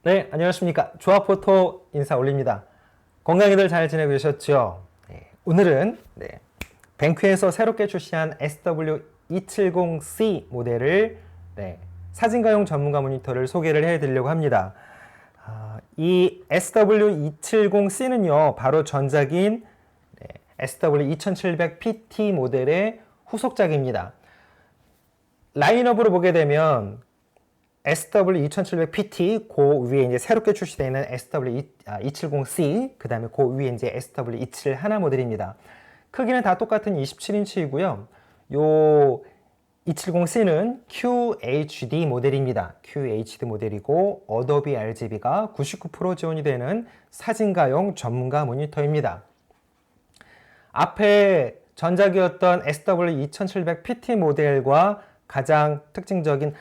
네, 안녕하십니까. 조합포토 인사 올립니다. 건강히들 잘 지내고 계셨죠? 네, 오늘은 뱅크에서 새롭게 출시한 SW270C 모델을 사진가용 전문가 모니터를 소개를 해드리려고 합니다. 이 SW270C는요, 바로 전작인 SW2700PT 모델의 후속작입니다. 라인업으로 보게 되면 SW2700PT, 그 위에 이제 새롭게 출시되어 있는 SW270C, 그 다음에 그 위에 이제 SW271 모델입니다. 크기는 다 똑같은 27인치이고요. 요 270C는 QHD 모델입니다. QHD 모델이고, 어도비 RGB가 99% 지원이 되는 사진가용 전문가 모니터입니다. 앞에 전작이었던 SW2700PT 모델과 가장 특징적인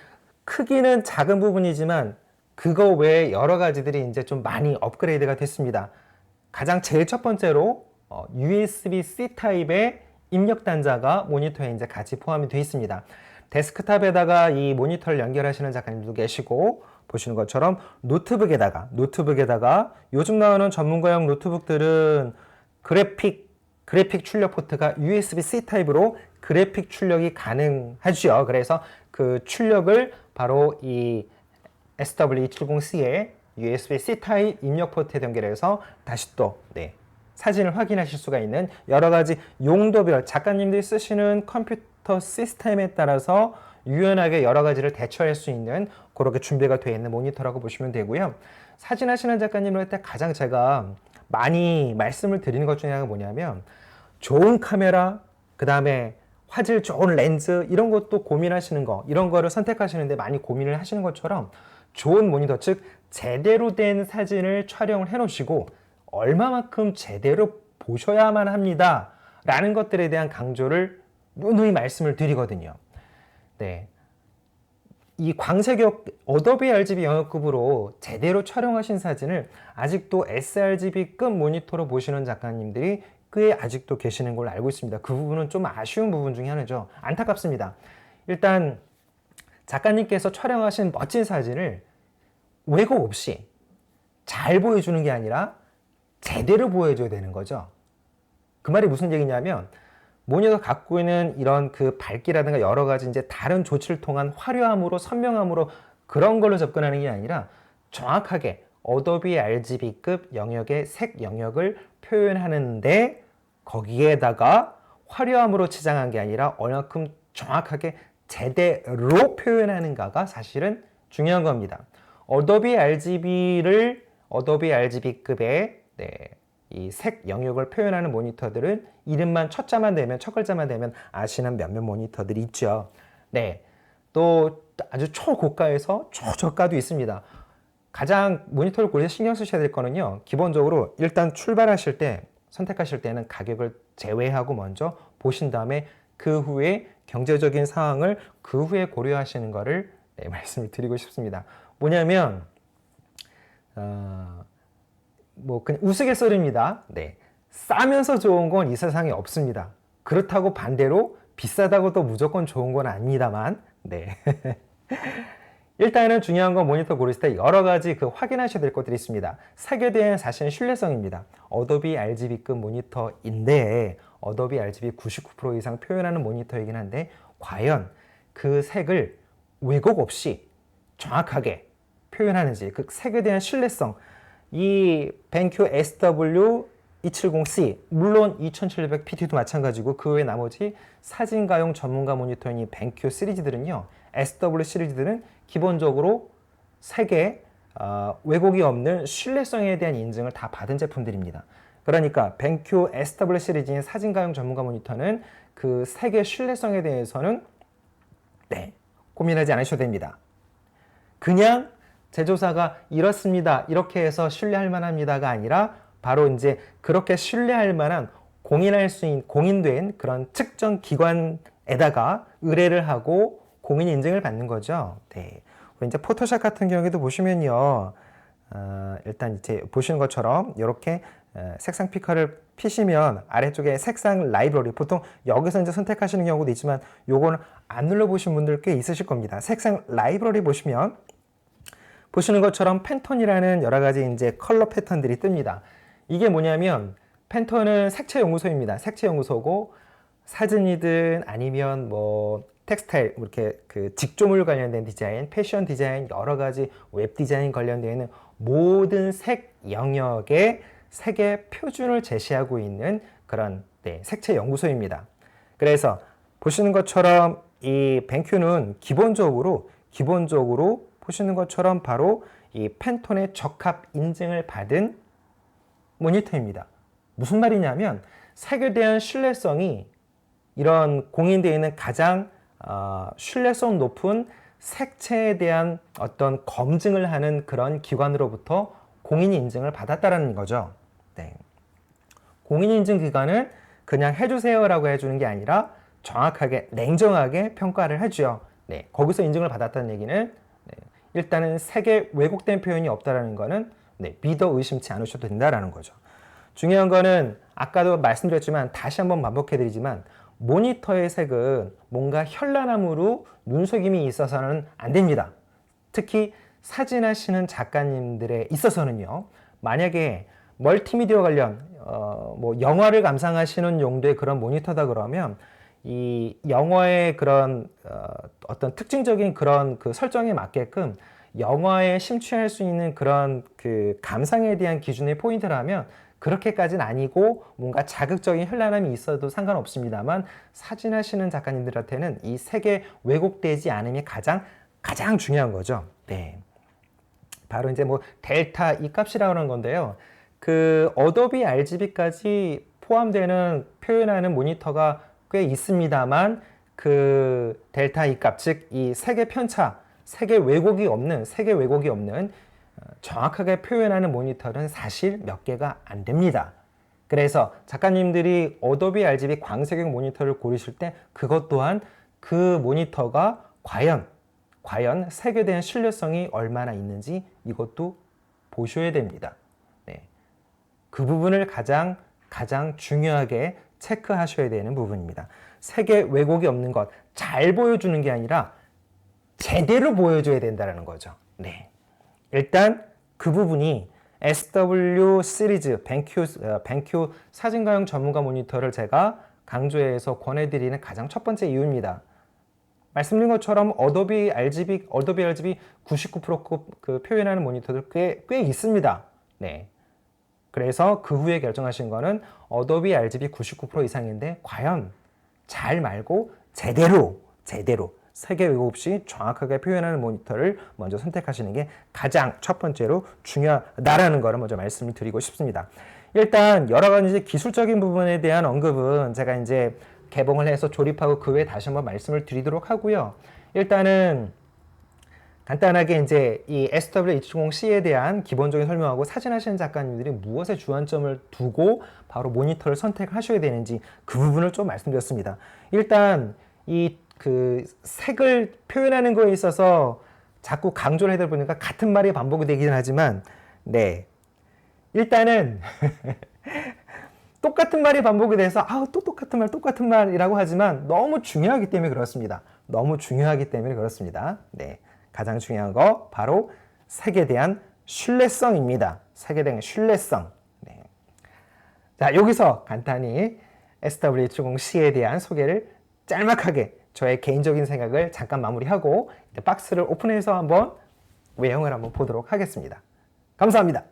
크기는 작은 부분이지만 그거 외에 여러 가지들이 이제 좀 많이 업그레이드가 됐습니다. 가장 제일 첫 번째로 USB-C 타입의 입력 단자가 모니터에 이제 같이 포함이 되어 있습니다. 데스크탑에다가 이 모니터를 연결하시는 작가님도 계시고, 보시는 것처럼 노트북에다가 요즘 나오는 전문가용 노트북들은 그래픽 출력 포트가 USB-C 타입으로 그래픽 출력이 가능하죠. 그래서 그 출력을 바로 이 SW270C의 USB-C 타입 입력 포트에 연결해서 다시 또 사진을 확인하실 수가 있는 여러 가지 용도별 작가님들이 쓰시는 컴퓨터 시스템에 따라서 유연하게 여러 가지를 대처할 수 있는 그렇게 준비가 되어 있는 모니터라고 보시면 되고요. 사진 하시는 작가님을 할 때 가장 제가 많이 말씀을 드리는 것 중에 하나가 뭐냐면, 좋은 카메라, 그 다음에 화질 좋은 렌즈, 이런 것도 고민하시는 거, 이런 거를 선택하시는데 많이 고민을 하시는 것처럼 좋은 모니터, 즉 제대로 된 사진을 촬영을 해 놓으시고 얼마만큼 제대로 보셔야만 합니다 라는 것들에 대한 강조를 누누이 말씀을 드리거든요. 이 광색역 어도비 RGB 영역급으로 제대로 촬영하신 사진을 아직도 sRGB급 모니터로 보시는 작가님들이 꽤 아직도 계시는 걸로 알고 있습니다. 그 부분은 좀 아쉬운 부분 중에 하나죠. 안타깝습니다. 일단 작가님께서 촬영하신 멋진 사진을 왜곡 없이 잘 보여주는 게 아니라 제대로 보여줘야 되는 거죠. 그 말이 무슨 얘기냐면, 모니터 갖고 있는 이런 그 밝기라든가 여러 가지 이제 다른 조치를 통한 화려함으로, 선명함으로 그런 걸로 접근하는 게 아니라 정확하게 어도비 RGB급 영역의 색 영역을 표현하는데, 거기에다가 화려함으로 치장한 게 아니라 얼마큼 정확하게 제대로 표현하는가가 사실은 중요한 겁니다. 어도비 RGB급의 이 색 영역을 표현하는 모니터들은 이름만 첫 글자만 되면 아시는 몇몇 모니터들이 있죠. 또 아주 초고가에서 초저가도 있습니다. 가장 모니터를 고려해서 신경 쓰셔야 될 거는요, 기본적으로 일단 출발하실 때, 선택하실 때는 가격을 제외하고 먼저 보신 다음에 그 후에 경제적인 상황을 그 후에 고려하시는 거를 말씀을 드리고 싶습니다. 뭐냐면 그냥 우스갯소리입니다. 싸면서 좋은 건 이 세상에 없습니다. 그렇다고 반대로 비싸다고 또 무조건 좋은 건 아닙니다만, 일단은 중요한 건 모니터 고르실 때 여러 가지 확인하셔야 될 것들이 있습니다. 색에 대한 사실은 신뢰성입니다. 어도비 RGB급 모니터인데, 어도비 RGB 99% 이상 표현하는 모니터이긴 한데, 과연 그 색을 왜곡 없이 정확하게 표현하는지, 그 색에 대한 신뢰성, 이 벤큐 SW270C, 물론 2700PT도 마찬가지고 그 외 나머지 사진가용 전문가 모니터인 이 벤큐 시리즈들은요, SW 시리즈들은 기본적으로 색에 왜곡이 없는 신뢰성에 대한 인증을 다 받은 제품들입니다. 그러니까 벤큐 SW 시리즈인 사진가용 전문가 모니터는 그 색의 신뢰성에 대해서는 고민하지 않으셔도 됩니다. 그냥 제조사가 이렇습니다, 이렇게 해서 신뢰할 만합니다가 아니라 바로 이제 그렇게 신뢰할 만한 공인된 그런 측정 기관에다가 의뢰를 하고 공인 인증을 받는 거죠. 그리고 이제 포토샵 같은 경우에도 보시면요, 일단 이제 보시는 것처럼 이렇게 색상 피커를 피시면 아래쪽에 색상 라이브러리, 보통 여기서 이제 선택하시는 경우도 있지만 요거는 안 눌러보신 분들 꽤 있으실 겁니다. 색상 라이브러리 보시면 보시는 것처럼 팬톤이라는 여러 가지 이제 컬러 패턴들이 뜹니다. 이게 뭐냐면 팬톤은 색채 연구소입니다. 색채 연구소고 사진이든 아니면 뭐 텍스타일 이렇게 그 직조물 관련된 디자인, 패션 디자인, 여러 가지 웹 디자인 관련되어 있는 모든 색 영역의 색의 표준을 제시하고 있는 그런 색채 연구소입니다. 그래서 보시는 것처럼 이 벤큐는 기본적으로 보시는 것처럼 바로 이 팬톤의 적합 인증을 받은 모니터입니다. 무슨 말이냐면 색에 대한 신뢰성이 이런 공인되어 있는 가장 신뢰성 높은 색채에 대한 어떤 검증을 하는 그런 기관으로부터 공인 인증을 받았다는 거죠. 네. 공인 인증 기관은 그냥 해주세요라고 해주는 게 아니라 정확하게 냉정하게 평가를 해줘요. 네. 거기서 인증을 받았다는 얘기는 일단은 색에 왜곡된 표현이 없다는 거는 믿어 의심치 않으셔도 된다라는 거죠. 중요한 거는 아까도 말씀드렸지만 다시 한번 반복해드리지만 모니터의 색은 뭔가 현란함으로 눈속임이 있어서는 안 됩니다. 특히 사진하시는 작가님들에 있어서는요. 만약에 멀티미디어 관련 뭐 영화를 감상하시는 용도의 그런 모니터다 그러면 이 영화의 그런 어떤 특징적인 그런 그 설정에 맞게끔 영화에 심취할 수 있는 그런 그 감상에 대한 기준의 포인트라면 그렇게까지는 아니고 뭔가 자극적인 현란함이 있어도 상관없습니다만 사진하시는 작가님들한테는 이 색의 왜곡되지 않음이 가장 중요한 거죠. 네. 바로 이제 뭐 델타 이 값이라고 하는 건데요. 그 어도비 RGB까지 포함되는 표현하는 모니터가 꽤 있습니다만 그 델타 이 값, 즉 이 색의 편차, 색의 왜곡이 없는 정확하게 표현하는 모니터는 사실 몇 개가 안 됩니다. 그래서 작가님들이 어도비 RGB 광색용 모니터를 고르실 때 그것 또한 그 모니터가 과연 색에 대한 신뢰성이 얼마나 있는지 이것도 보셔야 됩니다. 네. 그 부분을 가장 중요하게 체크하셔야 되는 부분입니다. 색에 왜곡이 없는 것, 잘 보여주는 게 아니라 제대로 보여줘야 된다는 거죠. 네. 일단 그 부분이 SW 시리즈 벤큐 사진가용 전문가 모니터를 제가 강조해서 권해드리는 가장 첫 번째 이유입니다. 말씀드린 것처럼 어도비 RGB 99%급 그 표현하는 모니터들 꽤 있습니다. 네. 그래서 그 후에 결정하신 거는 어도비 RGB 99% 이상인데 과연 잘 말고 제대로 색의 왜곡 없이 정확하게 표현하는 모니터를 먼저 선택하시는 게 가장 첫 번째로 중요하다라는 것을 먼저 말씀을 드리고 싶습니다. 일단 여러 가지 기술적인 부분에 대한 언급은 제가 이제 개봉을 해서 조립하고 그 후에 다시 한번 말씀을 드리도록 하고요. 일단은 간단하게 이제 이 SW270C에 대한 기본적인 설명하고 사진하시는 작가님들이 무엇에 주안점을 두고 바로 모니터를 선택하셔야 되는지 그 부분을 좀 말씀드렸습니다. 일단 이 그 색을 표현하는 거에 있어서 자꾸 강조를 해다 보니까 같은 말이 반복이 되긴 하지만 네. 일단은 똑같은 말이 반복이 돼서 또 똑같은 말이라고 하지만 너무 중요하기 때문에 그렇습니다. 네. 가장 중요한 거 바로 색에 대한 신뢰성입니다. 색에 대한 신뢰성. 네. 자, 여기서 간단히 SW270C에 대한 소개를 짤막하게 저의 개인적인 생각을 잠깐 마무리하고 박스를 오픈해서 한번 외형을 한번 보도록 하겠습니다. 감사합니다.